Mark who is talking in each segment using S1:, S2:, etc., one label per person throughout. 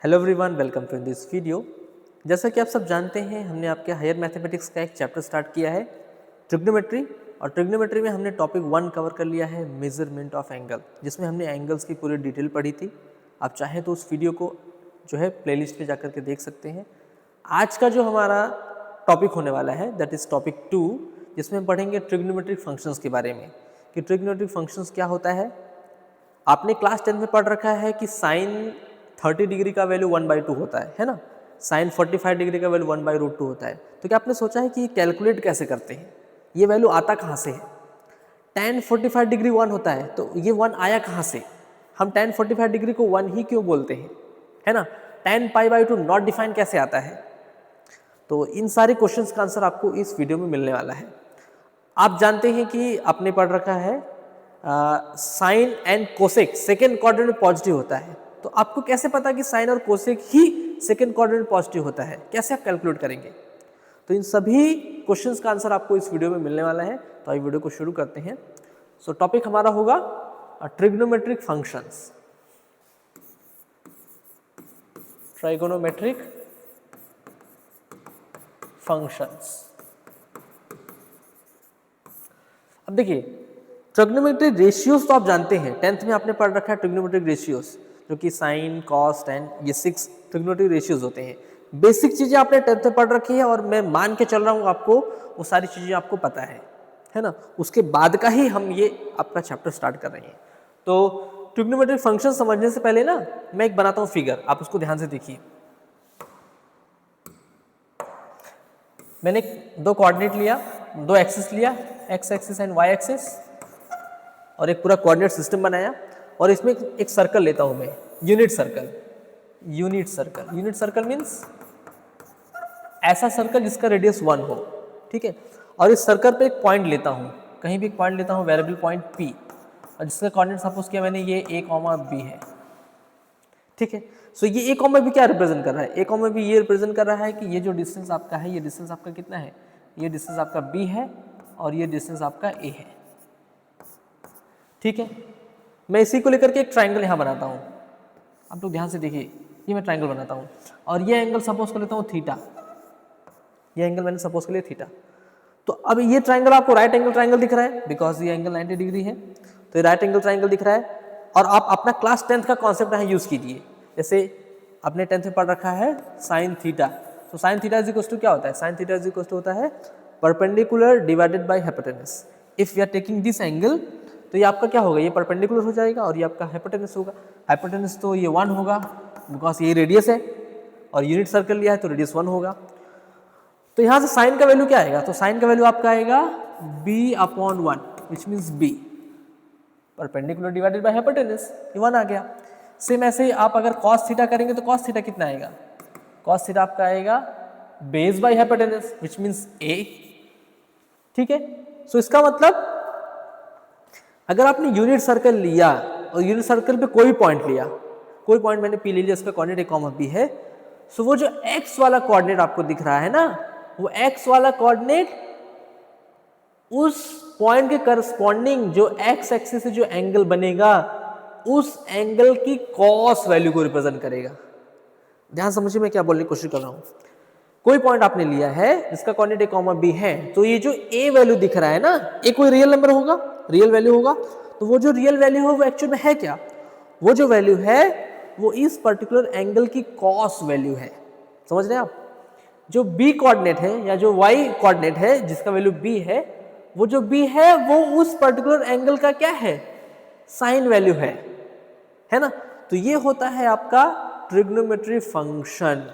S1: Hello everyone, welcome to this video. जैसा कि आप सब जानते हैं, हमने आपके हायर मैथमेटिक्स का एक चैप्टर स्टार्ट किया है ट्रिग्नोमेट्री, और ट्रिग्नोमेट्री में हमने टॉपिक 1 कवर कर लिया है मेजरमेंट ऑफ एंगल, जिसमें हमने एंगल्स की पूरी डिटेल पढ़ी थी। आप चाहें तो उस वीडियो को जो है प्लेलिस्ट पे जाकर के देख सकते हैं। आज का जो हमारा टॉपिक होने वाला है दैट इज़ टॉपिक 2, जिसमें हम पढ़ेंगे ट्रिग्नोमेट्रिक फंक्शंस के बारे में कि ट्रिग्नोमेट्रिक फंक्शंस क्या होता है। आपने क्लास 10 में पढ़ रखा है कि साइन 30 डिग्री का वैल्यू 1/2 होता है ना। साइन 45 डिग्री का वैल्यू 1/√2 होता है। तो क्या आपने सोचा है कि ये कैलकुलेट कैसे करते हैं, ये वैल्यू आता कहाँ से है। tan 45 डिग्री 1 होता है, तो ये 1 आया कहाँ से। हम tan 45 डिग्री को 1 ही क्यों बोलते हैं, है ना। tan π/2 नॉट डिफाइन कैसे आता है। तो इन सारे क्वेश्चंस का आंसर आपको इस वीडियो में मिलने वाला है। आप जानते हैं कि आपने पढ़ रखा है sine and cosec second quadrant में पॉजिटिव होता है। तो आपको कैसे पता कि साइन और कोसेक ही सेकेंड क्वाड्रेंट में पॉजिटिव होता है, कैसे आप कैलकुलेट करेंगे। तो इन सभी क्वेश्चंस का आंसर आपको इस वीडियो में मिलने वाला है। तो आइए वीडियो को शुरू करते हैं। सो टॉपिक हमारा होगा ट्रिग्नोमेट्रिक फंक्शंस, ट्राइगोनोमेट्रिक फंक्शंस। अब देखिए, ट्रिग्नोमेट्रिक रेशियोज तो आप जानते हैं, 10th में आपने पढ़ रखा है ट्रिग्नोमेट्रिक रेशियोज, जो कि साइन कॉस टेन ये 6 ट्रिग्नोमेट्रिक रेशियोज होते हैं। बेसिक चीजें आपने 10th में पढ़ रखी है और मैं मान के चल रहा हूँ आपको वो सारी चीजें आपको पता है ना। उसके बाद का ही हम ये आपका चैप्टर स्टार्ट कर रहे हैं। तो ट्रिग्नोमेट्रिक फंक्शन समझने से पहले ना मैं एक बनाता हूँ फिगर, आप उसको ध्यान से देखिए। मैंने 2 कोऑर्डिनेट लिया, 2 एक्सिस लिया, X axis and Y axis, और एक पूरा कोऑर्डिनेट सिस्टम बनाया। और इसमें एक सर्कल लेता हूं मैं, unit circle. Unit circle, unit circle means ऐसा सर्कल जिसका रेडियस 1 हो, ठीक है। और इस सर्कल पे एक पॉइंट लेता हूं, कहीं भी एक पॉइंट लेता हूं, वेरिएबल पॉइंट P, और जिसका कोऑर्डिनेट सपोज किया मैंने ये a, B है, ठीक है। सो ये a, B क्या रिप्रेजेंट कर रहा है, a, B ये रिप्रेजेंट कर रहा है कि ये जो डिस्टेंस आपका है, ये डिस्टेंस आपका कितना है, ये डिस्टेंस आपका b है और ये डिस्टेंस आपका a है, ठीक है। मैं इसी को लेकर के एक ट्राइंगल यहाँ बनाता हूँ। आप लोग ध्यान से देखिए, ये मैं ट्राइंगल बनाता हूँ और ये एंगल सपोज कर लेता हूँ थीटा। ये एंगल मैंने सपोज कर लिया थीटा। तो अब ये ट्राइंगल आपको राइट एंगल ट्राइंगल दिख रहा है, बिकॉज ये एंगल 90 डिग्री है, तो ये राइट एंगल ट्राइंगल दिख रहा है। और आप अपना क्लास 10th का कॉन्सेप्ट यहाँ यूज कीजिए। जैसे आपने 10th में पढ़ रखा है साइन थीटा, तो sine theta is equal to क्या होता है, sine theta is equal to होता है perpendicular divided by hypotenuse. If you are taking this angle, तो ये आपका क्या होगा, ये परपेंडिकुलर हो जाएगा और ये आपका हाइपोटेनस होगा। हाइपोटेनस तो ये 1 होगा, बिकॉज ये रेडियस है और यूनिट सर्कल लिया है तो रेडियस 1 होगा। तो यहाँ से साइन का वैल्यू क्या आएगा, तो साइन का वैल्यू आपका आएगा b/1, which means b perpendicular divided by hypotenuse, ये 1 आ गया। सेम ऐसे ही आप अगर cos थीटा करेंगे तो cos थीटा कितना आएगा, cos थीटा आपका आएगा base by hypotenuse, which means a, ठीक है। सो इसका मतलब अगर आपने यूनिट सर्कल लिया और यूनिट सर्कल पे कोई पॉइंट लिया, कोई पॉइंट मैंने P ले लिया, इसका कोऑर्डिनेट a, B है, सो वो जो x वाला कोऑर्डिनेट आपको दिख रहा है ना, वो x वाला कोऑर्डिनेट उस पॉइंट के करस्पॉन्डिंग जो x एक्सिस से जो एंगल बनेगा, उस एंगल की cos वैल्यू को रिप्रेजेंट करेगा। ध्यान समझिए मैं क्या बोलने की कोशिश कर रहा हूं। कोई पॉइंट आपने लिया है जिसका कोऑर्डिनेट a, B है, तो ये जो a वैल्यू दिख रहा है ना, a कोई रियल नंबर होगा, रियल वैल्यू होगा। तो वो जो रियल वैल्यू है वो एक्चुअल में है क्या, वो जो वैल्यू है वो इस पर्टिकुलर एंगल की cos वैल्यू है। समझ रहे हैं आप। जो b कोऑर्डिनेट है या जो y कोऑर्डिनेट है जिसका वैल्यू b है, वो जो b है वो उस पर्टिकुलर एंगल का क्या है, साइन वैल्यू है ना। तो ये होता है आपका trigonometric function,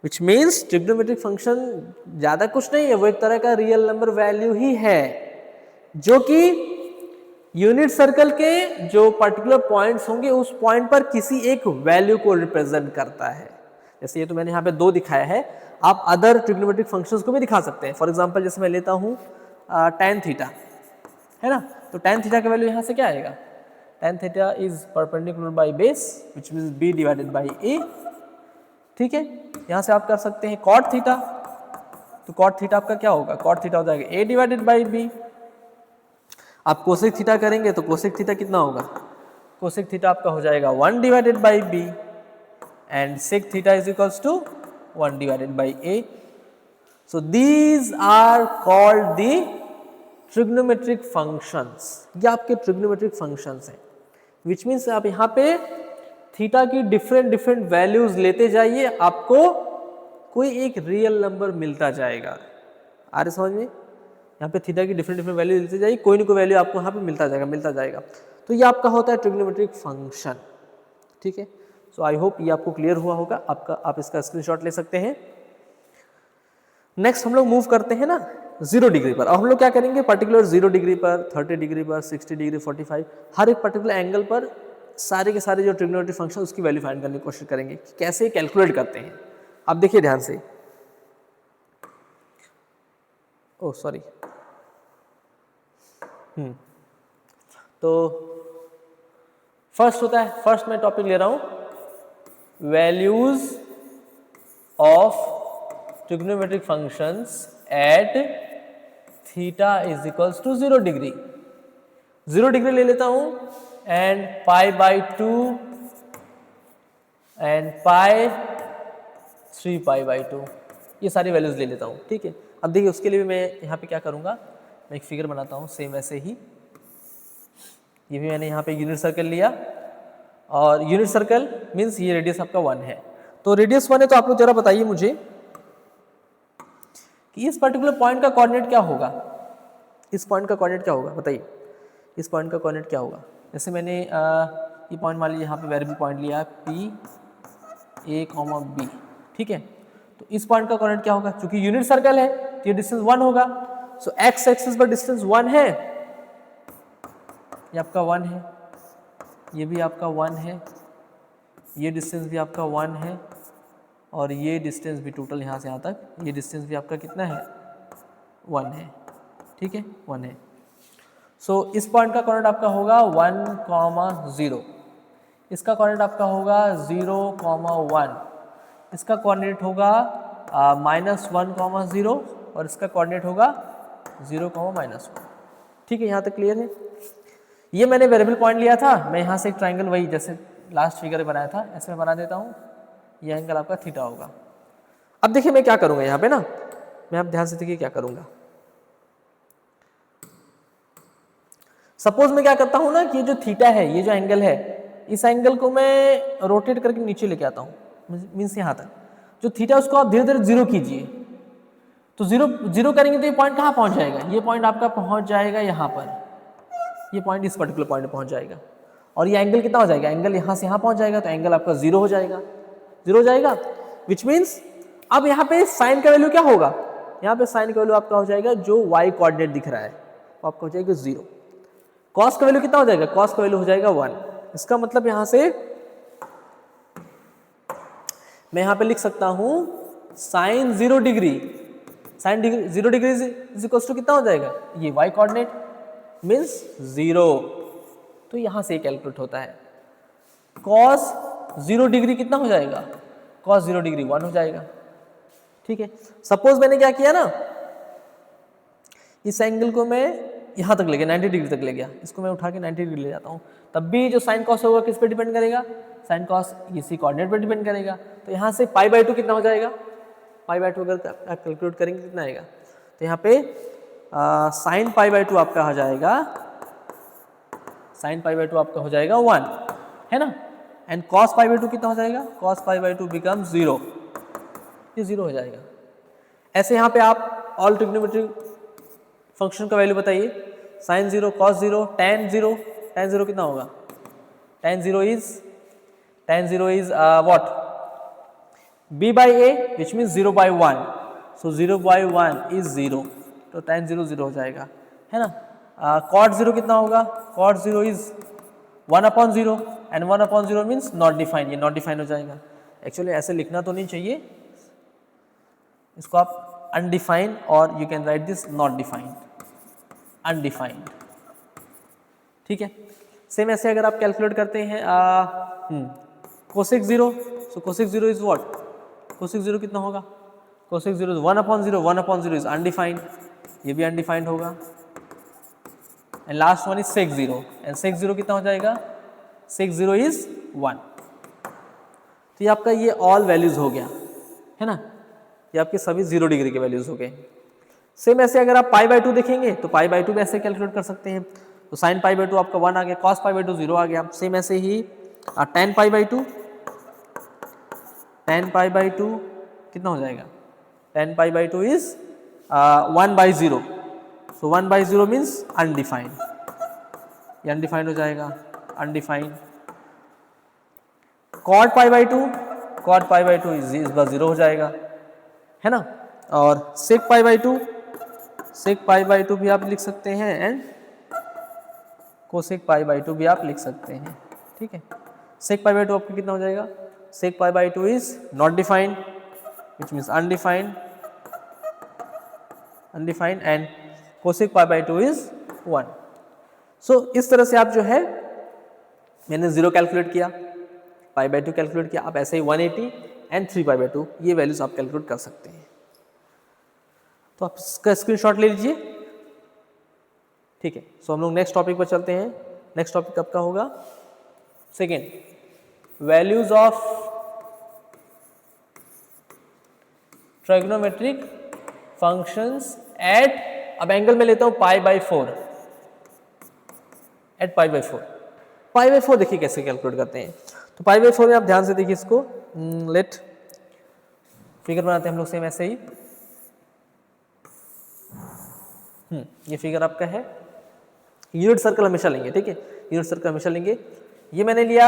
S1: which means trigonometric function ज्यादा कुछ नहीं है, वो एक तरह का रियल नंबर वैल्यू ही है, जो कि यूनिट सर्कल के जो पर्टिकुलर पॉइंट्स होंगे उस पॉइंट पर किसी एक वैल्यू को रिप्रेजेंट करता है। जैसे ये तो मैंने यहाँ पे 2 दिखाया है, आप अदर ट्रिग्नोमेट्रिक फंक्शंस को भी दिखा सकते हैं। फॉर एग्जांपल जैसे मैं लेता हूँ tan थीटा, है ना, तो tan थीटा का वैल्यू यहाँ से क्या आएगा, tan theta is perpendicular by base, which means b divided by a, ठीक है। यहाँ से आप कर सकते हैं cot थीटा, तो cot थीटा आपका क्या होगा, cot थीटा हो जाएगा a डिवाइडेड बाय b। आप कोसेक थीटा करेंगे तो कोसेक थीटा कितना होगा, कोसेक थीटा आपका हो जाएगा 1 divided by B, and sec theta is equals to 1 divided by a. So these are called the trigonometric functions. ये आपके trigonometric functions हैं, which means आप यहाँ पे थीटा की डिफरेंट वैल्यूज लेते जाइए, आपको कोई एक रियल नंबर मिलता जाएगा। आ रहे समझ में? यहाँ पे थीटा की डिफरेंट वैल्यू लेते जाइए, कोई ना कोई वैल्यू आपको यहाँ पे मिलता जाएगा। तो ये आपका होता है ट्रिग्नोमेट्रिक फंक्शन। ठीक है, सो आई होप ये आपको क्लियर हुआ होगा। आप इसका स्क्रीनशॉट ले सकते हैं। नेक्स्ट हम लोग मूव करते हैं ना 0 डिग्री पर। अब हम लोग क्या करेंगे, पर्टिकुलर 0 डिग्री पर, 30 डिग्री पर, 60 डिग्री, 45, हर एक पर्टिकुलर एंगल पर सारे के सारे जो ट्रिग्नोमेट्रिक फंक्शन उसकी वैल्यू फाइंड करने की कोशिश करेंगे कि कैसे कैलकुलेट करते हैं। अब देखिए ध्यान से, ओह सॉरी, तो फर्स्ट होता है, फर्स्ट मैं टॉपिक ले रहा हूं values of trigonometric functions at theta is equals to 0 degree. 0 degree ले लेता हूं and pi by 2 and pi 3 pi by 2, ये सारी वैल्यूज ले लेता हूं। ठीक है, अब देखिए उसके लिए भी मैं यहाँ पे क्या करूँगा, मैं एक फिगर बनाता हूँ सेम ऐसे ही। ये भी मैंने यहाँ पे यूनिट सर्कल लिया, और यूनिट सर्कल मीन्स ये रेडियस आपका 1 है। तो रेडियस 1 है, तो आप लोग जरा बताइए मुझे कि इस पर्टिकुलर पॉइंट का कोऑर्डिनेट क्या होगा। इस पॉइंट का कोऑर्डिनेट क्या होगा बताइए, इस पॉइंट का कोऑर्डिनेट क्या होगा। जैसे मैंने ये पॉइंट मान लीजिए यहाँ पे वेरिएबल पॉइंट लिया P A, B। ठीक है, तो इस पॉइंट का कोऑर्डिनेट क्या होगा, क्योंकि यूनिट सर्कल है तो ये डिस्टेंस 1 होगा। सो एक्स एक्सिस पर डिस्टेंस 1 है, ये आपका 1 है, ये भी आपका 1 है, ये डिस्टेंस भी आपका 1 है, और ये डिस्टेंस भी टोटल यहाँ से यहाँ तक ये डिस्टेंस भी आपका कितना है, 1 है। ठीक है, 1 है। सो इस पॉइंट का कोऑर्डिनेट आपका होगा 1, 0, इसका कोऑर्डिनेट आपका होगा 0, 1, इसका कोऑर्डिनेट होगा -1, 0, और इसका कोऑर्डिनेट होगा 0, -1। ठीक है, यहाँ तक क्लियर है। ये मैंने वेरिएबल पॉइंट लिया था, मैं यहाँ से एक ट्राइंगल वही जैसे लास्ट फिगर में बनाया था ऐसे मैं बना देता हूँ। ये एंगल आपका थीटा होगा। अब देखिए मैं क्या करूँगा यहाँ पे ना, मैं आप ध्यान से देखिए क्या करूँगा। सपोज मैं क्या करता हूँ ना कि ये जो थीटा है, ये जो एंगल है, इस एंगल को मैं रोटेट करके नीचे लेके आता हूँ, मीन्स यहाँ तक। जो थीटा उसको आप धीरे धीरे 0 कीजिए, तो 0 करेंगे तो ये पॉइंट कहाँ पहुँच जाएगा, ये पॉइंट आपका पहुँच जाएगा यहाँ पर, ये पॉइंट इस पर्टिकुलर पॉइंट पे पहुँच जाएगा। और ये एंगल कितना हो जाएगा, एंगल यहाँ से यहाँ पहुँच जाएगा, तो एंगल आपका 0 हो जाएगा, 0 हो जाएगा। विच मीन्स अब यहाँ पे साइन का वैल्यू क्या होगा, यहाँ पे साइन का वैल्यू आपका हो जाएगा जो वाई कोऑर्डिनेट दिख रहा है वो आपका हो जाएगा 0। कॉस का वैल्यू कितना हो जाएगा, कॉस का वैल्यू हो जाएगा 1। इसका मतलब यहाँ से मैं यहाँ पे लिख सकता हूँ sine 0 degree, sine 0 degree is equal to कितना हो जाएगा, ये वाई कोऑर्डिनेट मीन्स 0। तो यहाँ से कैलकुलेट होता है। कॉस 0 डिग्री कितना हो जाएगा, कॉस 0 डिग्री 1 हो जाएगा। ठीक है, सपोज मैंने क्या किया ना, इस एंगल को मैं यहाँ तक ले गया, 90 डिग्री तक ले गया, इसको मैं उठा के 90 डिग्री ले जाता हूँ, तब भी जो साइन कॉस होगा किस पे डिपेंड करेगा, साइन कॉस इसी कोऑर्डिनेट पे डिपेंड करेगा। तो यहाँ से π/2 कितना हो जाएगा, π/2 अगर आप कैलकुलेट करेंगे कितना आएगा, तो यहाँ पे साइन π/2 आपका हो जाएगा, साइन π/2 आपका हो जाएगा 1, है ना, एंड कॉस π/2 कितना हो जाएगा, कॉस π/2 बिकम 0, ये 0 हो जाएगा। ऐसे यहाँ पे आप ऑल ट्रिग्नोमेट्रिक फंक्शन का वैल्यू बताइए, साइन 0, कॉस 0, tan 0, tan 0 कितना होगा, tan 0 is what, b/a which means 0/1, so 0/1 is 0, तो tan 0 0 हो जाएगा, है ना। cot 0 कितना होगा, cot 0 is 1/0 and 1/0 means not defined, ये नॉट डिफाइंड हो जाएगा। एक्चुअली ऐसे लिखना तो नहीं चाहिए, इसको आप अनडिफाइंड और you can write this not defined, undefined. ठीक है, सेम ऐसे अगर आप कैलकुलेट करते हैं cosec 0, so cosec 0 is what, cosec 0 कितना होगा, कोसेक 0 इज 1/0, 1/0 इज अनडिफाइंड, ये भी अनडिफाइंड होगा। And last one is sec 0, and sec 0 कितना हो जाएगा, सेक 0 इज 1। तो ये आपका ये ऑल वैल्यूज हो गया है ना, ये आपके सभी 0 डिग्री के वैल्यूज हो गए। सेम ऐसे अगर आप π/2 देखेंगे तो π/2 भी ऐसे कैलकुलेट कर सकते हैं। तो sin π/2 आपका 1 आ गया, cos π/2 0 आ गया। सेम ऐसे ही tan π/2 कितना हो जाएगा, tan π/2 is 1/0। So 1/0 means undefined, ये अनडिफाइंड हो जाएगा, अनडिफाइंड। cot π/2 इस बार 0 हो जाएगा है ना। और sec π/2 भी आप लिख सकते हैं एंड cosec π/2 भी आप लिख सकते हैं, ठीक है। sec π/2 आपका कितना हो जाएगा, sec π/2 is not defined which means undefined and cosec π/2 is 1। So इस तरह से आप जो है, मैंने 0 कैलकुलेट किया, π/2 कैलकुलेट किया, आप ऐसे ही 180 एंड 3π/2 ये वैल्यूज आप कैलकुलेट कर सकते हैं। तो आप इसका स्क्रीनशॉट ले लीजिए, ठीक है। सो हम लोग नेक्स्ट टॉपिक पर चलते हैं। नेक्स्ट टॉपिक कब का होगा, second, values of trigonometric functions eight, अब एंगल में लेता हूं π/4, एट π/4। π/4 देखिए कैसे कैलकुलेट करते हैं। तो π/4 में आप ध्यान से देखिए इसको, लेट फिगर बनाते हैं हम लोग सेम ऐसे ही। ये फिगर आपका है, यूनिट सर्कल हमेशा लेंगे, ठीक है, यूनिट सर्कल हमेशा लेंगे। ये मैंने लिया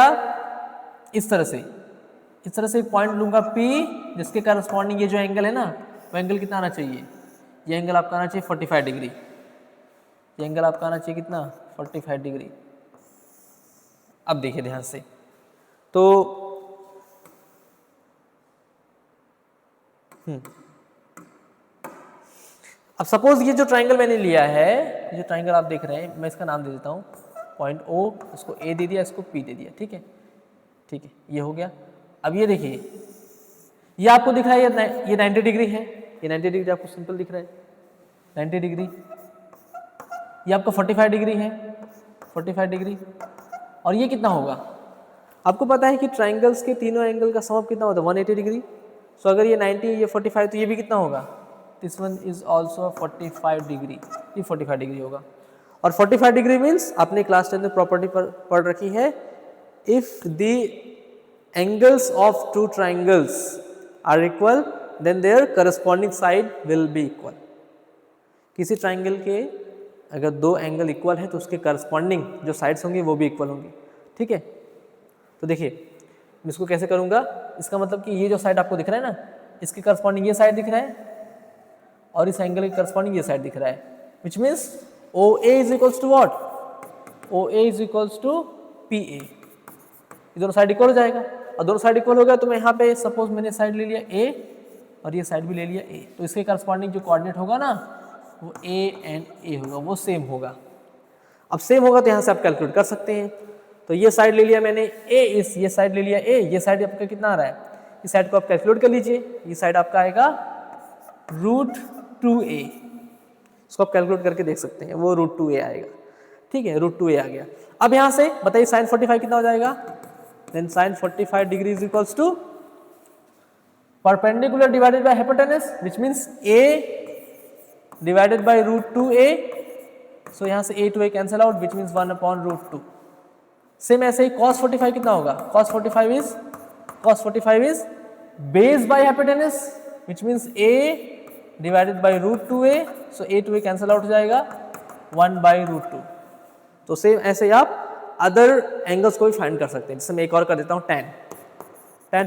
S1: इस तरह से, इस तरह से एक पॉइंट लूंगा P, जिसके करस्पॉन्डिंग ये जो एंगल है ना, वो एंगल कितना आना चाहिए, ये एंगल आपका आना चाहिए 45 डिग्री, ये एंगल आपका आना चाहिए कितना, 45 डिग्री। अब देखिए ध्यान से, तो अब सपोज ये जो ट्राइंगल मैंने लिया है, ये जो ट्राइंगल आप देख रहे हैं, मैं इसका नाम दे देता हूँ पॉइंट O, इसको A दे दिया, इसको P दे दिया, ठीक है, ठीक है, ये हो गया। अब ये देखिए, ये आपको दिख रहा है ये 90 डिग्री है, ये 90 डिग्री आपको सिंपल दिख रहा है 90 डिग्री, ये आपका 45 डिग्री है, 45 डिग्री, और ये कितना होगा, आपको पता है कि ट्राइंगल्स के तीनों एंगल का सम कितना होता है 180 डिग्री। सो अगर ये 90, ये 45, तो ये भी कितना होगा, this one is also 45 degree, ये 45 डिग्री होगा। और 45 डिग्री मीन्स आपने क्लास 10 में प्रॉपर्टी पर पढ़ रखी है, if the angles of two triangles are equal then their corresponding side will be equal. किसी ट्राइंगल के अगर दो एंगल इक्वल है तो उसके करस्पॉन्डिंग जो साइड्स होंगी वो भी इक्वल होंगी, ठीक है। तो देखिए मैं इसको कैसे करूँगा, इसका मतलब कि ये जो साइड आपको दिख रहा है ना, इसके करस्पॉन्डिंग ये साइड दिख रहा है और इस एंगल के करस्पॉन्डिंग ये साइड दिख रहा है, which means OA is equals to what, OA is equals to PA। ये दोनों साइड इक्वल हो जाएगा, और दोनों साइड इक्वल हो गया तो मैं यहाँ पे सपोज मैंने साइड ले लिया A और ये साइड भी ले लिया A, तो इसके करस्पॉन्डिंग जो कोऑर्डिनेट होगा ना वो A एंड A होगा, वो सेम होगा। अब सेम होगा तो यहाँ से आप कैलकुलेट कर सकते हैं। तो ये साइड ले लिया मैंने A, ये साइड ले लिया A, ये साइड आपका कितना आ रहा है, इस साइड को आप कैलकुलेट कर लीजिए, ये साइड आपका आएगा √2A, इसको आप कैलकुलेट करके देख सकते हैं, वो √2A आएगा, ठीक है, √2A आ गया। अब यहाँ से बताइए sin 45 कितना हो जाएगा, then sin 45 degree is equals to perpendicular divided by hypotenuse, which means A divided by √2A। So यहाँ से A to A cancel out, which means 1/√2। Same ऐसे ही cos 45 कितना होगा, cos 45 इज base by hypotenuse, which means A divided by √2A। So A to A cancel out हो जाएगा 1/√2। तो सेम ऐसे ही आप अदर एंगल्स को भी फाइंड कर सकते हैं। जैसे मैं एक और कर देता हूँ, tan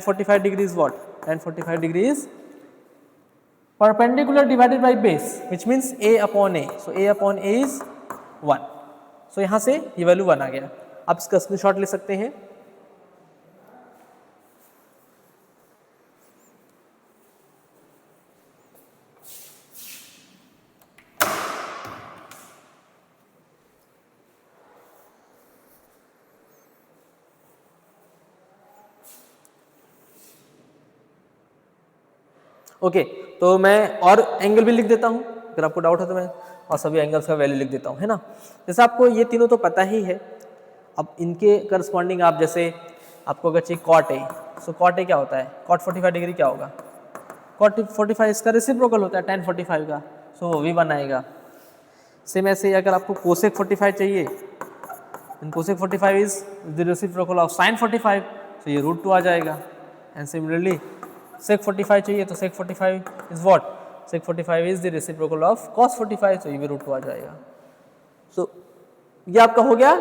S1: 45 degree is what, tan 45 degree is perpendicular divided by base, which means A/A. So A/A is 1. So यहाँ से ये वैल्यू 1 आ गया। आप इसका स्क्रीनशॉट ले सकते हैं। ओके, तो मैं और एंगल भी लिख देता हूँ, अगर आपको डाउट है तो मैं और सभी एंगल्स का वैल्यू लिख देता हूँ, है ना। जैसे आपको ये तीनों तो पता ही है, अब इनके करस्पॉन्डिंग आप जैसे आपको अगर चाहिए cot A, so cot A क्या होता है, कॉट 45 डिग्री क्या होगा, कॉट 45 इसका रेसिप्रोकल होता है tan 45 का, सो वो भी बनाएगा। सेम ऐसे ही अगर आपको कोसेक 45 चाहिए, cosec 45 is the reciprocal of sin 45, तो ये √2 आ जाएगा। एंड सिमिलरली सेक 45 चाहिए तो sec 45 is what, sec 45 is the reciprocal of cos 45, तो ये भी √2 आ जाएगा। सो ये आपका हो गया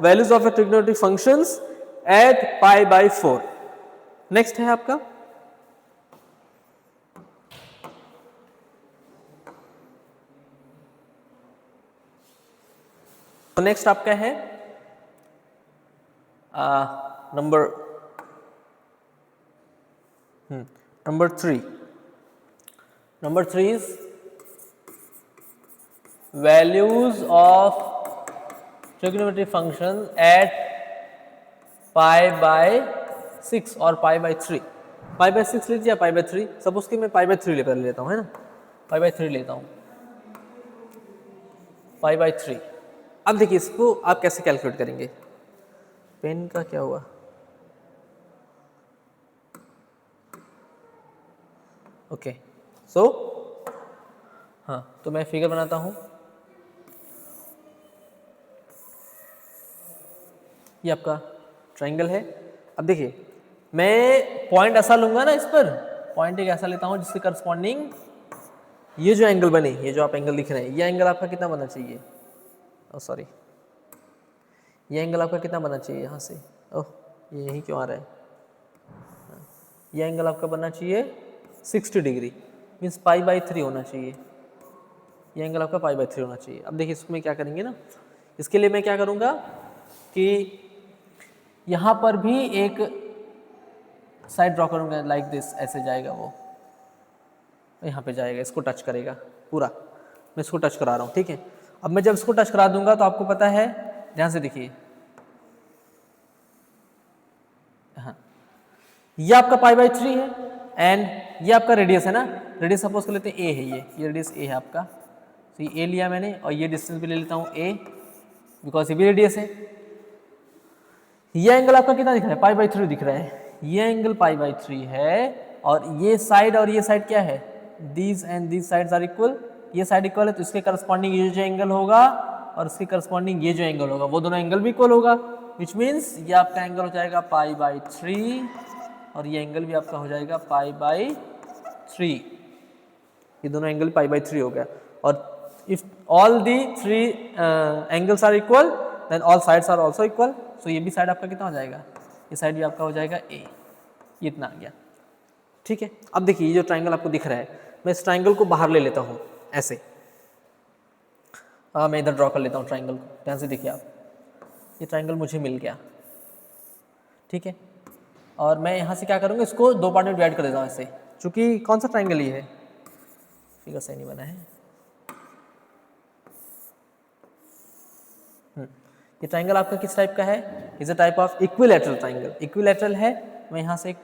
S1: values of a trigonometric functions at π/4। Next है आपका नेक्स्ट आपका है number 3। Number 3 is values of trigonometric function at π/6 और π/3। π/6 लीजिए या π/3, सपोज कि मैं π/3 लेता हूँ, है ना, π/3 लेता हूँ, π/3। अब देखिए इसको आप कैसे कैलकुलेट करेंगे, पेन का क्या हुआ, ओके सो हाँ, तो मैं फिगर बनाता हूँ। ये आपका ट्रायंगल है। अब देखिए मैं पॉइंट ऐसा लूंगा ना, इस पर पॉइंट एक ऐसा लेता हूँ जिसके करस्पॉन्डिंग ये जो एंगल बने, ये जो आप एंगल लिख रहे हैं, ये एंगल आपका कितना बनना चाहिए, ओह सॉरी, ये एंगल आपका कितना बनना चाहिए यहाँ से, ओह ये यहीं क्यों आ रहा है, ये एंगल आपका बनना चाहिए 60 डिग्री, मीन्स π/3 होना चाहिए, ये एंगल आपका π/3 होना चाहिए। अब देखिए इसमें क्या करेंगे ना, इसके लिए मैं क्या करूँगा कि यहाँ पर भी एक साइड ड्रॉ करूँगा लाइक दिस, ऐसे जाएगा वो यहाँ पे जाएगा, इसको टच करेगा पूरा, मैं इसको टच करा रहा हूँ, ठीक है। अब मैं जब इसको टच करा दूंगा तो आपको पता है, ध्यान से देखिए, हाँ ये आपका π/3 है एंड ये आपका रेडियस है ना, रेडियस सपोज कर लेते हैं ए है, ये रेडियस ए है आपका, तो ये ए लिया मैंने और ये डिस्टेंस भी ले लेता हूँ ए, बिकॉज ये भी रेडियस है। ये एंगल आपका कितना दिख रहा है, π/3 दिख रहा है, ये एंगल π/3 है और ये साइड और ये साइड क्या है, these and these sides are equal, ये साइड इक्वल है तो इसके करस्पॉन्डिंग ये जो एंगल होगा और इसके करस्पॉन्डिंग ये जो एंगल होगा वो दोनों एंगल भी इक्वल होगा, विच मीन्स ये आपका एंगल हो जाएगा π/3 और ये एंगल भी आपका हो जाएगा π/3, ये दोनों एंगल π/3 हो गया। और if all the 3 angles are equal then all sides are also equal, so ये भी साइड आपका कितना हो जाएगा, ये साइड भी आपका हो जाएगा ए, ये इतना आ गया, ठीक है। अब देखिए ये जो ट्रायंगल आपको दिख रहा है, मैं इस ट्रायंगल को बाहर ले लेता हूँ ऐसे, मैं इधर ड्रॉ कर लेता हूँ ट्रायंगल को, ध्यान से देखिए आप, ये ट्रायंगल मुझे मिल गया, ठीक है। और मैं यहाँ से क्या करूँगा, इसको 2 पार्ट में डिवाइड कर देता हूँ ऐसे, चूँकि कौन सा ट्रायंगल ये है, फिगर सही नहीं बना है, ये ट्रायंगल आपका किस टाइप का है, is a type of equilateral triangle, equilateral है। मैं यहाँ से एक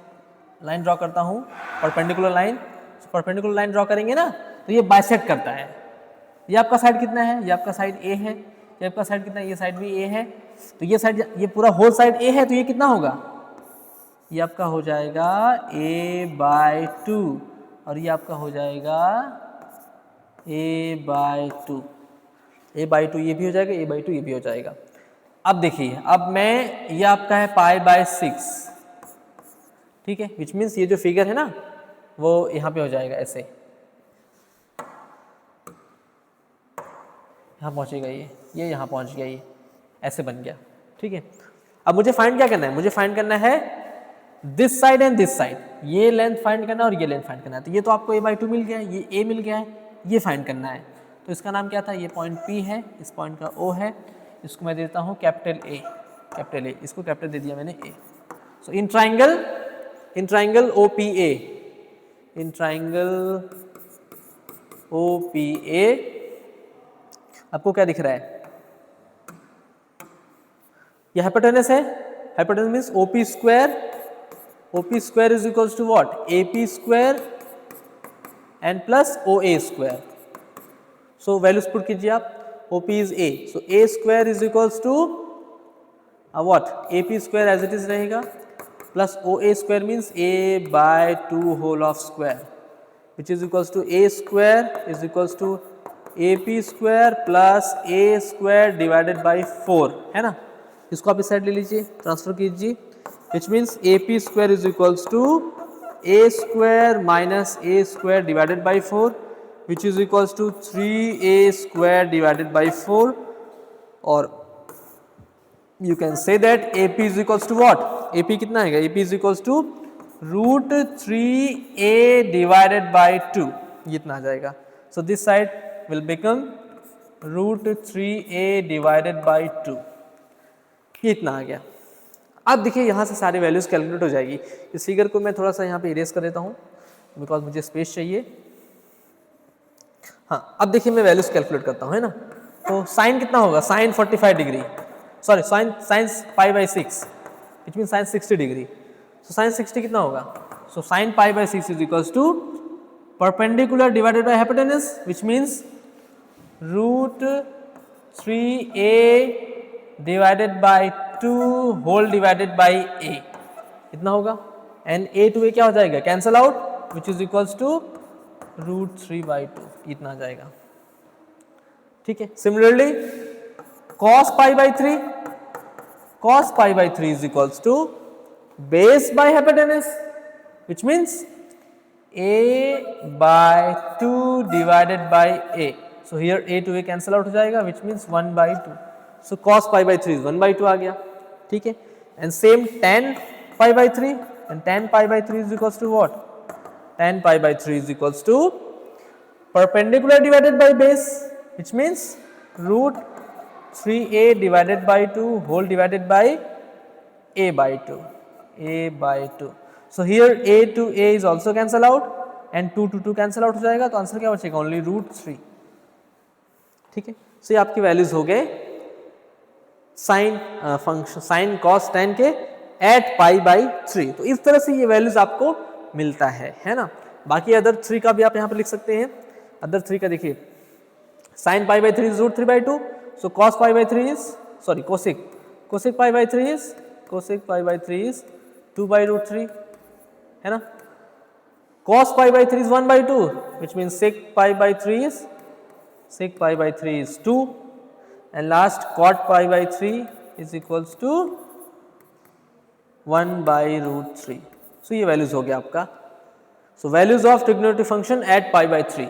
S1: लाइन ड्रॉ करता हूँ, perpendicular line, perpendicular line draw करेंगे ना तो ये बाइसेक्ट करता है, ये आपका साइड कितना है, ये आपका साइड ए है, ये आपका साइड कितना है, ये साइड भी ए है, तो ये साइड, ये पूरा होल साइड ए है, तो ये कितना होगा, ये आपका हो जाएगा a/2 और ये आपका हो जाएगा a/2, a/2 ये भी हो जाएगा, a/2 ये भी हो जाएगा। अब देखिए, अब मैं, ये आपका है π/6, ठीक है, विच मीन्स ये जो फिगर है ना वो यहाँ पे हो जाएगा ऐसे, यहाँ पहुँचेगा ये यहाँ पहुँच गया, ये ऐसे बन गया, ठीक है। अब मुझे फाइंड क्या करना है, मुझे फाइंड करना है this side and this side, ये लेंथ फाइंड करना है और ये लेंथ फाइंड करना है। तो ये तो आपको a/2 मिल गया है, ये a मिल गया है, ये फाइंड करना है। तो इसका नाम क्या था, ये पॉइंट P है, इस पॉइंट का O है, इसको मैं देता हूँ कैपिटल A, इसको कैपिटल दे दिया मैंने A। So in triangle OPA, in triangle OPA आपको क्या दिख रहा है, ये हाइपोटेनस है, hypotenuse means OP square is equals to what, AP square and plus OA square. So values put कीजिए आप, OP इज A, so A square is equals to what, AP square as it is रहेगा, plus O A square means A by 2 whole of square which is equals to A square is equals to A P square plus A square divided by 4 है ना। इसको आप इस side ले लीजिए, transfer कीजिए, which means A P square is equals to A square minus A square divided by 4 which is equals to 3a square divided by 4 और you can say that AP is equals to what? AP कितना है? AP is equals to root 3a divided by 2 ये इतना आ जाएगा. So this side will become root 3a divided by 2 ये इतना आ गया. अब देखिए यहाँ से सारी वैल्यूज कैलकुलेट हो जाएगी. इस फिगर को मैं थोड़ा सा यहाँ पे इरेज कर देता हूँ बिकॉज मुझे स्पेस चाहिए. हाँ अब देखिए मैं वैल्यूज कैलकुलेट करता हूँ है ना. तो साइन कितना होगा? Sine 45 degree, sorry sine pi by 6 which mean sine 60 degree. So sine 60 कितना होगा? So sine pi by 6 is equals to perpendicular divided by hypotenuse which means root 3a divided by 2 whole divided by a कितना होगा? And a to a क्या हो जाएगा? Cancel out which is equals to root 3 by 2 इतना आ जाएगा. ठीक है. Similarly cos pi by 3 is equals to base by hypotenuse which means a by 2 divided by a. So here a to a cancel out हो जाएगा which means 1 by 2. So cos pi by 3 is 1 by 2 आ गया. ठीक है. And same tan pi by 3 and tan pi by 3 is equals to what? Tan pi by 3 is equals to perpendicular divided by base which means root 3a divided by 2 whole divided by a by 2. So here a to a is also cancel out and 2 to 2 cancel out हो जाएगा. तो answer क्या बचेगा? Only root 3. ठीक है. So ये आपकी values हो गए sine function sine cos tan के एट पाई बाई 3. तो इस तरह से ये वैल्यूज आपको मिलता है ना. बाकी अदर 3 का भी आप यहाँ पे लिख सकते हैं. अदर 3 का देखिए sine pi by 3 is root 3 by 2. So cos pi by 3 is cosec pi by 3 is 2 by root 3 है ना. cos pi by 3 is 1 by 2 which means sec pi by 3 is 2 and last cot pi by 3 is equals to 1 by root 3. So ये values हो गया आपका. So values of trigonometric function at pi by 3.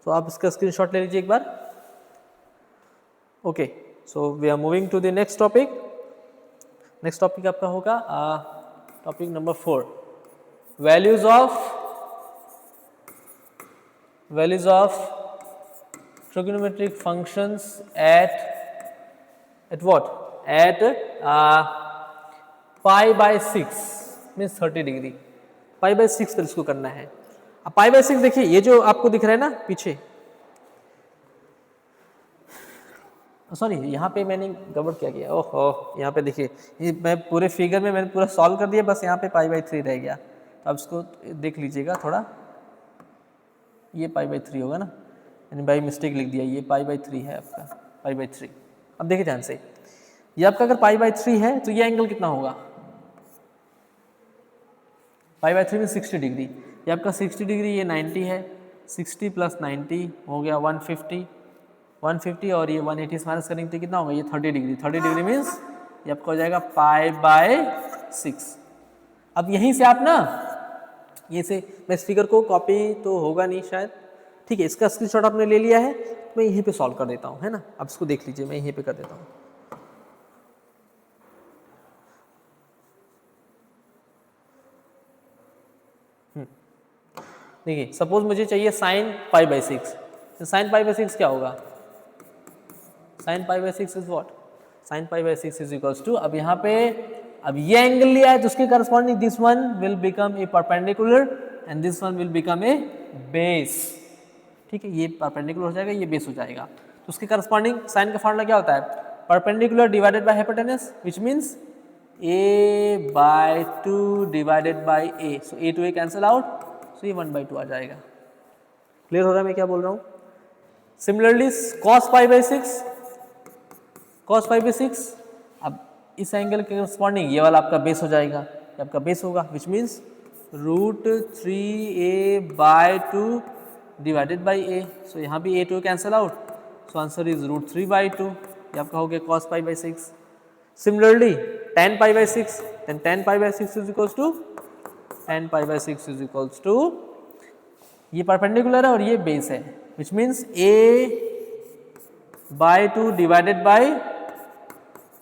S1: So आप इसका screenshot ले लीजिए एक बार. Okay, so we are moving to the next topic. Next topic आपका होगा topic number 4. Values of trigonometric functions at what? At pi by 6 means 30 degree. pi by 6 पर इसको करना है. अब pi by 6 देखिए ये जो आपको दिख रहा है ना पीछे, सॉरी यहाँ पे मैंने गड़बड़ क्या किया. ओहो यहाँ पे देखिए ये मैं पूरे फिगर में मैंने पूरा सॉल्व कर दिया, बस यहाँ पे पाई बाई 3 रह गया. तो अब इसको देख लीजिएगा थोड़ा. ये पाई बाई 3 होगा ना, मैंने बाई मिस्टेक लिख दिया. ये पाई बाई 3 है आपका, पाई बाई 3. अब देखिए ध्यान से, ये आपका अगर पाई बाई 3 है तो ये एंगल कितना होगा? पाई बाई 3 में 60 डिग्री. ये आपका 60 डिग्री, ये 90 है. 60 प्लस 90 हो गया 150 और ये 180 से माइनस करेंगे तो कितना होगा? ये 30 डिग्री. 30 डिग्री मीन्स ये आपका हो जाएगा पाई बाय 6. अब यहीं से आप ना ये से मैं इस फिगर को कॉपी तो होगा नहीं शायद. ठीक है, इसका स्क्रीनशॉट आपने ले लिया है, मैं यहीं पे सॉल्व कर देता हूँ है ना. अब इसको देख लीजिए, मैं यहीं पे कर देता हूँ. देखिए सपोज मुझे चाहिए sine pi by 6. Sine pi by 6 क्या होगा? Sine pi by 6 is what? Sine pi by 6 is equals to, अब यहाँ पे अब ये एंगल लिया है तो उसके corresponding this one will become a perpendicular and this one will become a base. ठीक है, ये परपेंडिकुलर हो जाएगा, ये बेस हो जाएगा. तो उसके करस्पॉन्डिंग साइन का फॉर्मूला क्या होता है? Perpendicular divided by hypotenuse which means a by 2 divided by a. So a to a cancel out, so ये 1 by 2 आ जाएगा. क्लियर हो रहा है मैं क्या बोल रहा हूँ? सिमिलरली cos pi by 6, अब इस एंगल के करस्पॉन्डिंग ये वाला आपका बेस हो जाएगा, ये आपका बेस होगा, which means √3a/2 divided by a। So यहाँ भी a2 cancel out, so answer is √3/2, ये आपका हो गया cos π/6। Similarly tan π/6, then tan π/6 is equals to tan π/6 is equals to, ये परपेंडिकुलर है और ये बेस है, which means a/2 divided by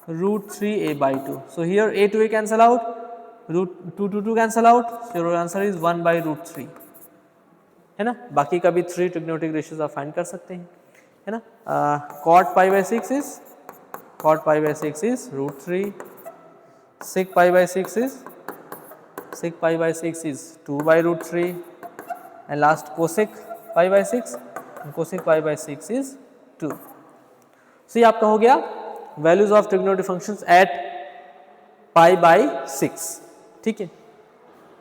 S1: √3a/2। So here a to a cancel out, √2 to 2 cancel out, so your answer is 1/√3, है ना। बाकी का भी 3 ट्रिग्नोमेट्रिक रेशियोज आप फाइंड कर सकते हैं, है ना। cot π/6 is √3, sec π/6 is 2/√3, and last cosec π/6, and cosec π/6 is 2। So ये आपका हो गया values of trigonometric functions at π/6, ठीक है।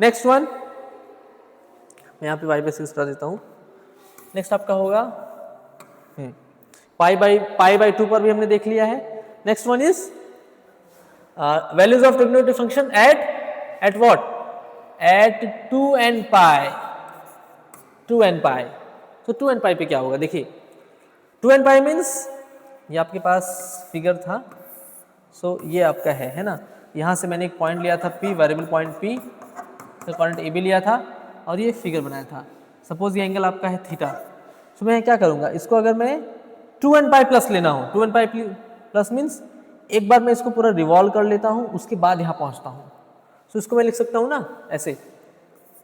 S1: नेक्स्ट वन मैं यहाँ पे π/6 बता देता हूँ। नेक्स्ट आपका होगा π/2 पर भी हमने देख लिया है। Next one is values of trigonometric function at what, at 2n π। तो 2n π पे क्या होगा, देखिए 2n π मीन्स ये आपके पास फिगर था, सो ये आपका है ना। यहाँ से मैंने एक पॉइंट लिया था P, वेरिएबल पॉइंट P, तो पॉइंट A भी लिया था और ये फिगर बनाया था। सपोज ये एंगल आपका है थीटा, सो मैं क्या करूँगा, इसको अगर मैं 2n π प्लस लेना हो, 2n π प्लस मीन्स एक बार मैं इसको पूरा रिवॉल्व कर लेता हूँ, उसके बाद यहाँ पहुँचता हूँ। सो इसको मैं लिख सकता हूँ ना ऐसे,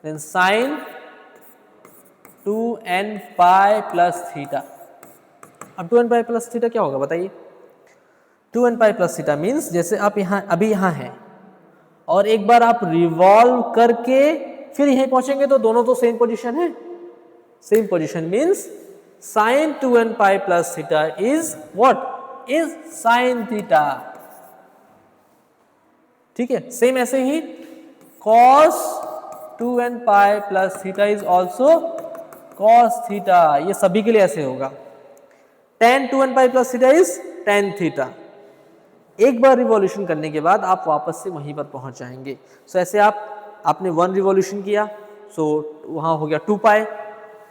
S1: then sign 2n π plus theta. अब 2n π प्लस थीटा क्या होगा बताइए, 2n π प्लस थीटा मीन्स जैसे आप यहाँ अभी यहाँ हैं और एक बार आप रिवॉल्व करके फिर यहीं पहुंचेंगे तो दोनों तो सेम पोजीशन है। Same position means sine 2n π plus theta is what, is sine theta, ठीक है। सेम ऐसे ही cos 2n π plus theta is also cos theta, ये सभी के लिए ऐसे होगा। tan 2n π plus theta is tan theta. एक बार रिवॉल्यूशन करने के बाद आप वापस से वहीं पर पहुंच जाएंगे। सो ऐसे आपने 1 रिवॉल्यूशन किया, सो वहां हो गया 2 π,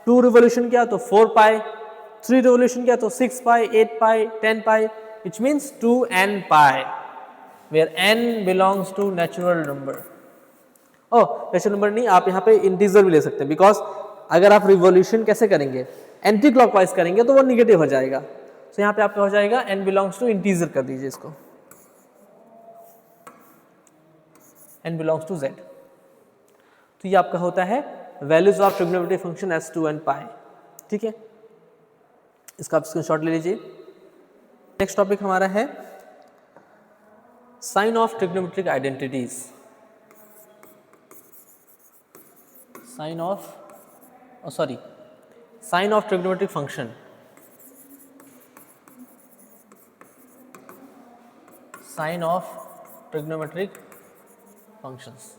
S1: 2 रिवॉल्यूशन किया तो 4 π, 3 रिवॉल्यूशन किया तो 6 π, 8 π, 10 π, which means 2n π, where n belongs to natural number. Natural number नहीं, आप यहाँ पे इंटीजर भी ले सकते हैं, बिकॉज अगर आप रिवॉल्यूशन कैसे करेंगे, एंटी क्लॉकवाइज करेंगे तो वो निगेटिव हो जाएगा। सो यहाँ पे आपका हो जाएगा n बिलोंग्स टू इंटीजर कर दीजिए इसको, n बिलोंग्स टू z। तो ये आपका होता है values of trigonometric function S 2n π, ठीक है। इसका आप स्क्रीनशॉट ले लीजिए। नेक्स्ट टॉपिक हमारा है sign of trigonometric identities. Sign of trigonometric function, sign of trigonometric functions.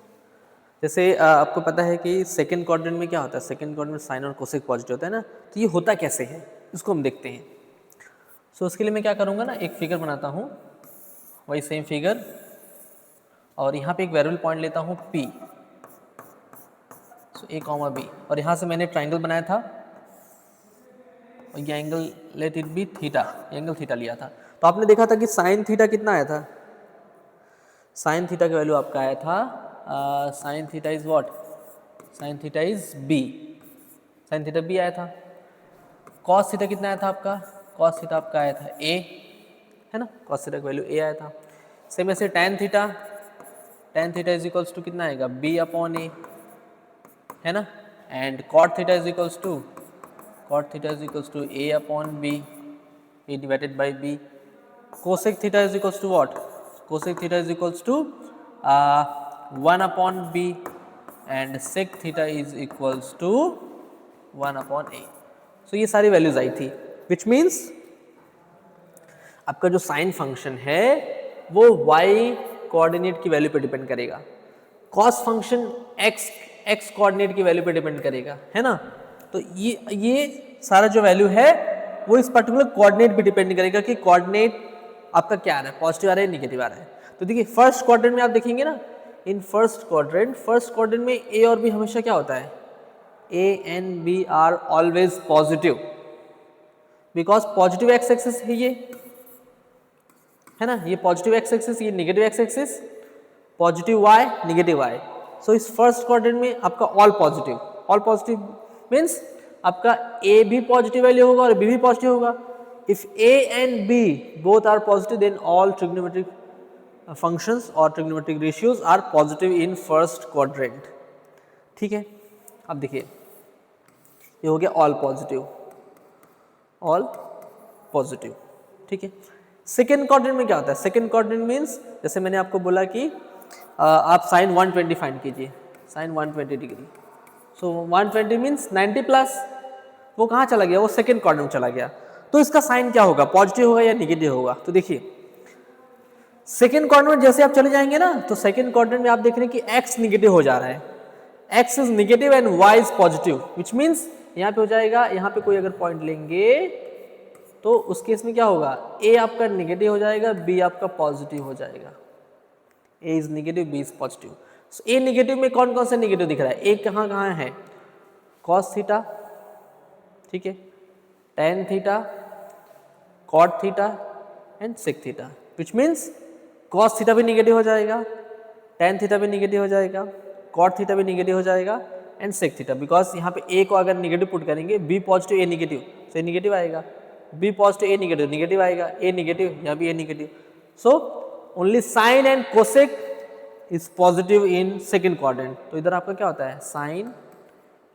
S1: जैसे आपको पता है कि सेकंड क्वाड्रेंट में क्या होता है, सेकंड क्वाड्रेंट में साइन और कोसेक पॉजिटिव होता है ना, तो ये होता कैसे है इसको हम देखते हैं। सो उसके लिए मैं क्या करूँगा ना, एक फिगर बनाता हूँ, वही सेम फिगर, और यहाँ पे एक वेरिएबल पॉइंट लेता हूँ P, सो A, B, और यहाँ से मैंने ट्राइंगल बनाया था और ये angle let it be theta, angle theta लिया था। तो आपने देखा था कि साइन थीटा कितना आया था, साइन थीटा की वैल्यू आपका आया था sign theta is what, sign theta is B, sine theta B आया था। कॉस थीटा कितना आया था आपका, कॉस थीटा आपका आया था A, है ना, कॉस थीटा की वैल्यू A आया था। सेम ऐसे tan theta is equals to कितना आएगा, B अपॉन A, है ना, and cot theta is equals to A upon B, A divided by B। Cosec theta is equals to what, cosec theta is equals to 1 upon B, and sec theta is equals to 1 upon A। So ये सारी values आई थी, which means आपका जो sine function है वो y coordinate की value पे depend करेगा, कॉस फंक्शन x कोऑर्डिनेट की वैल्यू पे डिपेंड करेगा, है ना। तो ये सारा जो वैल्यू है वो इस पर्टिकुलर कोऑर्डिनेट पे डिपेंड करेगा कि कोऑर्डिनेट आपका क्या आ रहा है, पॉजिटिव आ रहा है, नेगेटिव आ रहा है। तो तो देखिए फर्स्ट क्वाड्रेंट में आप देखेंगे ना, इन फर्स्ट क्वाड्रेंट में ए और बी हमेशा क्या होता है, a and b are always positive, because positive x axis है ये, है ना, ये पॉजिटिव एक्स एक्सिस, ये negative x axis, positive y negative y. So इस फर्स्ट क्वाड्रेंट में आपका ऑल पॉजिटिव मीन्स आपका ए भी पॉजिटिव वैल्यू होगा और बी भी पॉजिटिव होगा। If a and b both are positive then all trigonometric functions और trigonometric ratios are positive in first quadrant. ठीक है, अब देखिए ये हो गया ऑल पॉजिटिव। ठीक है, सेकेंड क्वाड्रेंट में क्या होता है, सेकेंड क्वाड्रेंट मीन्स जैसे मैंने आपको बोला कि आप साइन 120 फाइंड कीजिए, साइन 120 डिग्री। सो 120 मीन्स 90 प्लस, वो कहाँ चला गया, वो सेकेंड क्वाड्रेंट में चला गया। तो इसका साइन क्या होगा, पॉजिटिव होगा या निगेटिव होगा। तो देखिए सेकेंड क्वाड्रेंट में जैसे आप चले जाएंगे ना, तो सेकेंड क्वाड्रेंट में आप देख रहे हैं कि एक्स निगेटिव हो जा रहा है, X is negative and Y is positive, which means यहाँ पे हो जाएगा, यहाँ पे कोई अगर पॉइंट लेंगे तो उस केस में क्या होगा, ए आपका निगेटिव हो जाएगा, बी आपका पॉजिटिव हो जाएगा। A is negative, b is positive. A negative में कौन कौन से निगेटिव दिख रहा है, ए कहाँ कहाँ है, कॉस थीटा, ठीक है, tan theta, cot theta and sec theta, which means cos theta भी निगेटिव हो जाएगा, टेन थीटा भी निगेटिव हो जाएगा, कॉट थीटा भी निगेटिव हो जाएगा एंड सेक थीटा, बिकॉज यहाँ पे ए को अगर निगेटिव पुट करेंगे, बी पॉजिटिव ए निगेटिव, तो ए निगेटिव आएगा, बी पॉजिटिव ए निगेटिव आएगा, ए निगेटिव यहाँ भी a negative. So only sine and cosec is positive in second quadrant. तो इधर आपका क्या होता है, साइन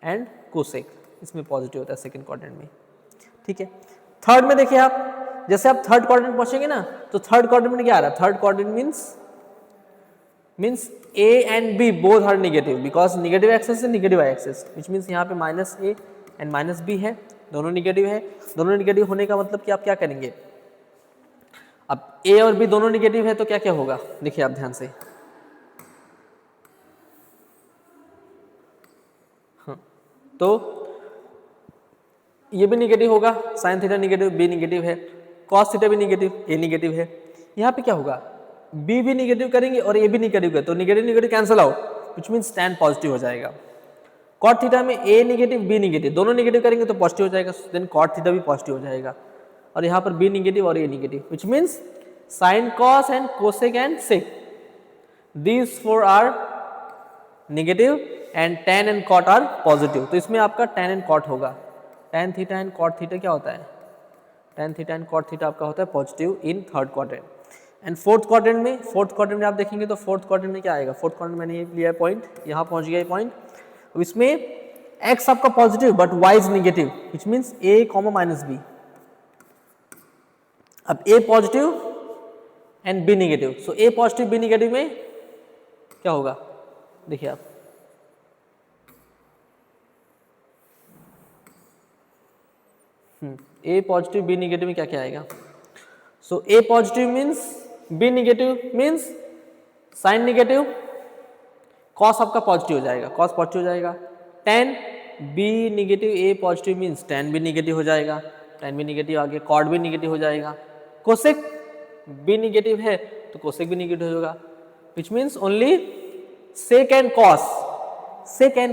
S1: एंड कोसेक इसमें पॉजिटिव होता है सेकेंड क्वाड्रेंट में। ठीक है, थर्ड में देखिए आप, जैसे आप थर्ड क्वाड्रेंट पहुंचेंगे ना, तो थर्ड क्वाड्रेंट में क्या आ रहा है, third quadrant means a and b both are negative, because negative axis है negative y axis, which means यहाँ पे minus a and minus b है, दोनों निगेटिव है। दोनों निगेटिव होने का मतलब कि आप क्या करेंगे, अब ए और बी दोनों निगेटिव है तो क्या क्या होगा, देखिए आप ध्यान से, हाँ, तो ये भी निगेटिव होगा, sine theta negative, B negative है, कॉस थीटा भी निगेटिव, ए निगेटिव है। यहाँ पे क्या होगा, बी भी निगेटिव करेंगे और ए भी निगेटिव करेंगे, तो negative cancel out, which means tan positive हो जाएगा। कॉट थीटा में ए निगेटिव बी निगेटिव, दोनों निगेटिव करेंगे तो पॉजिटिव हो जाएगा, देन कॉट थीटा भी पॉजिटिव हो जाएगा। और यहाँ पर बी निगेटिव और a negative, which means sine cos and cosec and sec, these four are negative and tan and cot are positive. तो इसमें आपका tan एंड कॉट होगा, tan theta and cot theta क्या होता है, tan theta and cot theta आपका होता है positive in third quadrant. And fourth quadrant में आप देखेंगे तो फोर्थ क्वाड्रेंट में क्या आएगा, फोर्थ क्वाड्रेंट मैंने ये लिया है पॉइंट, यहाँ पहुंच गया पॉइंट। अब इसमें x आपका positive but y is negative, which means a comma minus B. अब a positive and b negative, so a positive b negative में क्या होगा, देखिए आप, a पॉजिटिव b निगेटिव में क्या क्या आएगा, सो a positive means b negative means sign negative, cos आपका पॉजिटिव हो जाएगा, कॉस पॉजिटिव हो जाएगा, tan b negative a positive means tan भी निगेटिव हो जाएगा, tan भी निगेटिव आ गया, कॉट भी निगेटिव हो जाएगा, कोसेक b निगेटिव है तो कोसेक भी निगेटिव होगा, which means only sec and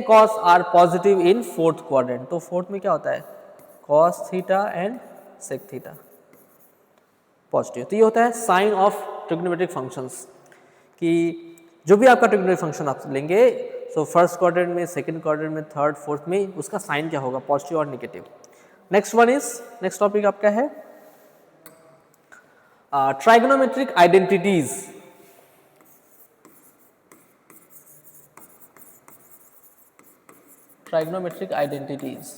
S1: cos are positive in fourth quadrant. तो फोर्थ में क्या होता है, cos theta and sec theta positive. तो ये होता है साइन ऑफ ट्रिग्नोमेट्रिक फंक्शंस, कि जो भी आपका ट्रिग्नोमेट्रिक फंक्शन आप लेंगे, सो फर्स्ट क्वाड्रेंट में, सेकंड क्वाड्रेंट में, थर्ड फोर्थ में, उसका साइन क्या होगा, पॉजिटिव और नेगेटिव। नेक्स्ट टॉपिक आपका है ट्राइगोनोमेट्रिक आइडेंटिटीज। ट्राइगोनोमेट्रिक आइडेंटिटीज,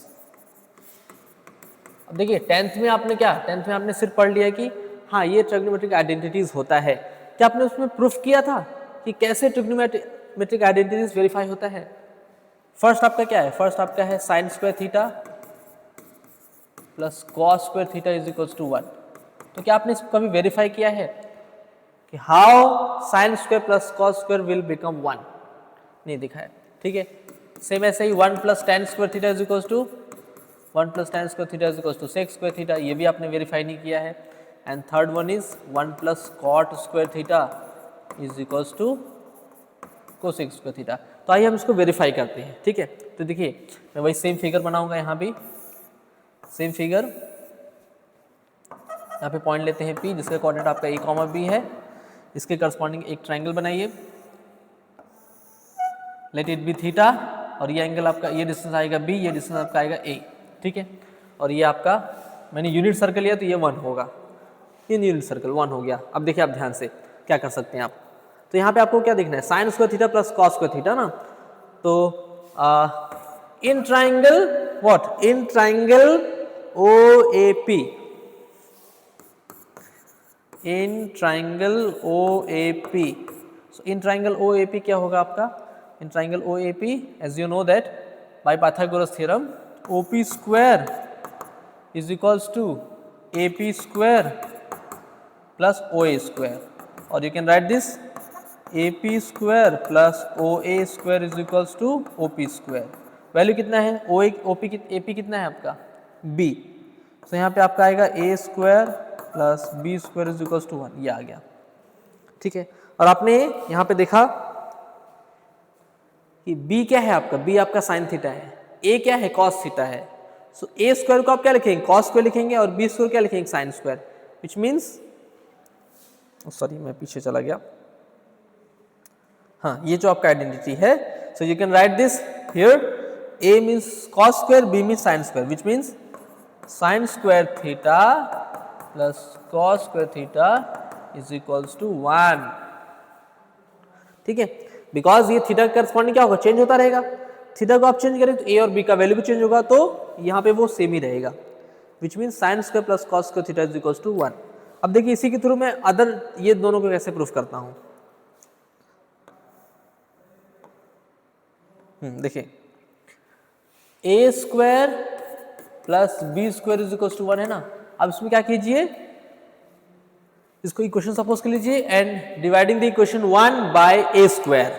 S1: अब देखिए टेंथ में आपने सिर्फ पढ़ लिया कि हाँ ये ट्रिग्नोमेट्रिक आइडेंटिटीज होता है। क्या आपने उसमें प्रूफ किया था कि कैसे ट्रिग्नोमेट्रिक आइडेंटिटीज वेरीफाई होता है। फर्स्ट आपका क्या है, फर्स्ट आपका है sine square theta plus cos square theta is equals to 1। तो क्या आपने इसको कभी वेरीफाई किया है कि how sine square plus cos square will become 1, नहीं दिखा है। ठीक है, सेम ऐसे ही 1 plus tan square theta is equals to 1 plus tan square theta is equals to sec square theta, ये भी आपने वेरीफाई नहीं किया है। And third one is 1 plus cot square theta is equals to cosec square theta. तो आइए हम इसको वेरीफाई करते हैं, ठीक है। तो देखिए मैं वही सेम फिगर बनाऊंगा, यहाँ भी सेम फिगर, यहाँ पे पॉइंट लेते हैं P जिसका कोऑर्डिनेट आपका a, B है, इसके करस्पॉन्डिंग एक ट्राइंगल बनाइए, लेट इट बी थीटा, और ये एंगल आपका, ये डिस्टेंस आएगा B, ये डिस्टेंस आपका आएगा A, ठीक है। और ये आपका, मैंने यूनिट सर्कल लिया तो ये 1 होगा, ये यूनिट सर्कल 1 हो गया। अब देखिए आप ध्यान से क्या कर सकते हैं आप, तो यहाँ पे आपको क्या देखना है, sine square theta plus cos square theta ना। तो in triangle what, in triangle OAP, in triangle OAP, so in triangle OAP क्या होगा आपका, in triangle OAP as you know that by Pythagoras theorem OP square is equals to AP square plus OA square, और you can write this AP square plus OA square is equals to OP square. Value कितना है, AP कितना है आपका B, तो यहाँ पे आपका आएगा A square plus B square is equals to 1, ये आ गया, ठीक है। और आपने यहाँ पे देखा कि B क्या है आपका, B आपका साइन थीटा है, A क्या है कॉस थीटा है, सो A स्क्वायर को आप क्या लिखेंगे, कॉस स्क्वायर लिखेंगे, और B स्क्वायर क्या लिखेंगे, sign square, which means, sorry मैं पीछे चला गया, हाँ ये जो आपका आइडेंटिटी है, so you can write this here, A means cos square, B means sine square, which means sine square theta plus cos square theta is equals to 1, ठीक है। बिकॉज ये थीटा का करस्पॉन्डिंग क्या होगा, चेंज होता रहेगा, theta को आप चेंज करें तो A और B का वैल्यू भी चेंज होगा, तो यहाँ पे वो सेम ही रहेगा, which means sine square plus cos square theta is equals to 1। अब देखिए इसी के थ्रू मैं अदर ये दोनों को कैसे प्रूफ करता हूँ, देखिए A square plus B square is equals to 1 है ना। अब इसमें क्या कीजिए, इसको इक्वेशन सपोज कर लीजिए and dividing the equation 1 by A square,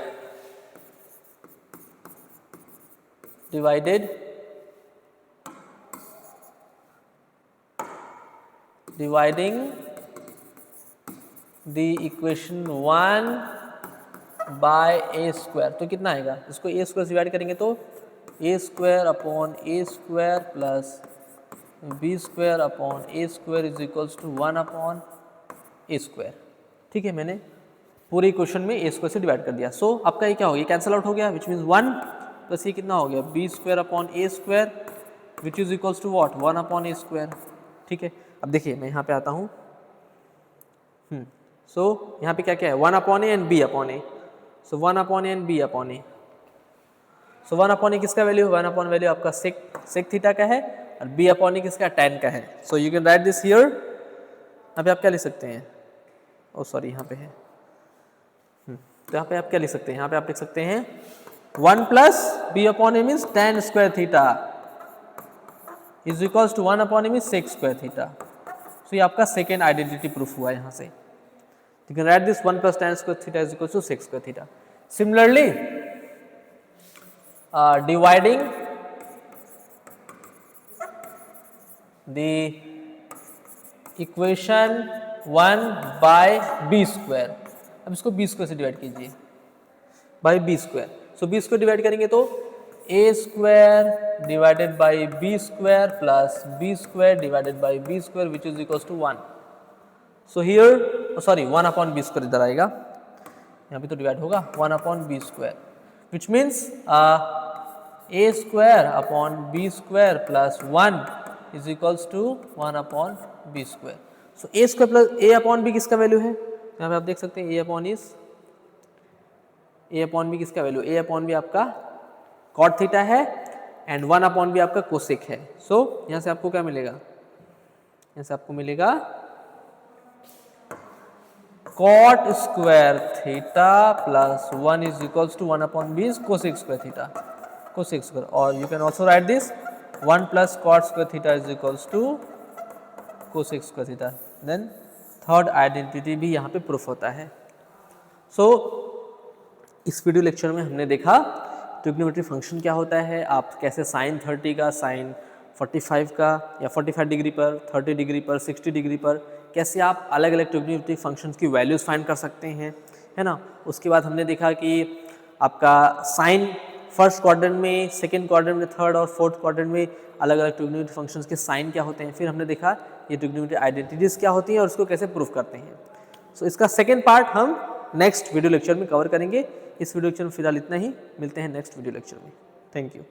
S1: dividing the equation 1 by A square, तो कितना आएगा, इसको A स्क्वायर से डिवाइड करेंगे तो A square upon A square plus B square upon A square is equals to 1 upon A square, ठीक है। मैंने पूरे इक्वेशन में A स्क्वायर से डिवाइड कर दिया, सो आपका ये क्या हो गया, कैंसल आउट हो गया, विच मीन्स 1 प्लस ये कितना हो गया, B square upon A square which is equals to what, 1 upon A square, ठीक है। अब देखिए मैं यहाँ पे आता हूँ, सो यहाँ पे क्या क्या है, 1 upon A and B upon A, so 1 upon A and B upon A, so 1 upon A किसका वैल्यू, 1 अपॉन वैल्यू आपका सेक थीटा का है, और B अपॉन A किसका, tan का है, so you can write this here, यहाँ पे आप क्या लिख सकते हैं, ओ सॉरी यहाँ पे है, तो यहाँ पे आप क्या लिख सकते हैं, यहाँ पे आप लिख सकते हैं 1 plus B upon A means tan square theta is equals to 1 upon A means sec square theta, so ये आपका सेकेंड आइडेंटिटी प्रूफ हुआ यहाँ से। You can write this 1 plus tan square theta is equal to sec square theta. Similarly, dividing the equation 1 by b square, अब इसको b square से divide कीजिए by b square, so b square divide करेंगे तो a square divided by b square plus b square divided by b square which is equals to 1. So here sorry 1 upon B square इधर आएगा, यहाँ पे तो divide होगा 1 upon B square, which means A square upon B square plus 1 is equals to 1 upon B square. So A square plus A upon B किसका value है, यहाँ पे आप देख सकते हैं ए अपॉन बी किसका वैल्यू, ए अपॉन बी आपका कॉट थीटा है एंड 1 अपॉन बी आपका कोसेक है। सो यहाँ से आपको क्या मिलेगा, यहाँ से आपको मिलेगा cot square theta plus 1 is equals to 1 upon B cosec square theta, cosec square, और you can also write this 1 plus cot square theta is equals to cosec square theta. Then third identity भी यहाँ पे proof होता है। सो इस video lecture में हमने देखा ट्रिग्नोमेट्री फंक्शन क्या होता है, आप कैसे साइन 30 का, साइन 45 का या 45 डिग्री पर, 30 डिग्री पर, 60 डिग्री पर कैसे आप अलग अलग ट्रिग्नोमेट्री फंक्शंस की वैल्यूज़ फाइंड कर सकते हैं, है ना। उसके बाद हमने देखा कि आपका साइन फर्स्ट क्वाड्रेंट में, सेकंड क्वाड्रेंट में, थर्ड और फोर्थ क्वाड्रेंट में अलग अलग ट्रिग्नोमेट्री फंक्शंस के साइन क्या होते हैं। फिर हमने देखा ये ट्रिग्नोमेट्री आइडेंटिटीज क्या होती हैं और उसको कैसे प्रूफ करते हैं। सो इसका सेकेंड पार्ट हम नेक्स्ट वीडियो लेक्चर में कवर करेंगे। इस वीडियो लेक्चर में फिलहाल इतना ही, मिलते हैं नेक्स्ट वीडियो लेक्चर में। Thank you.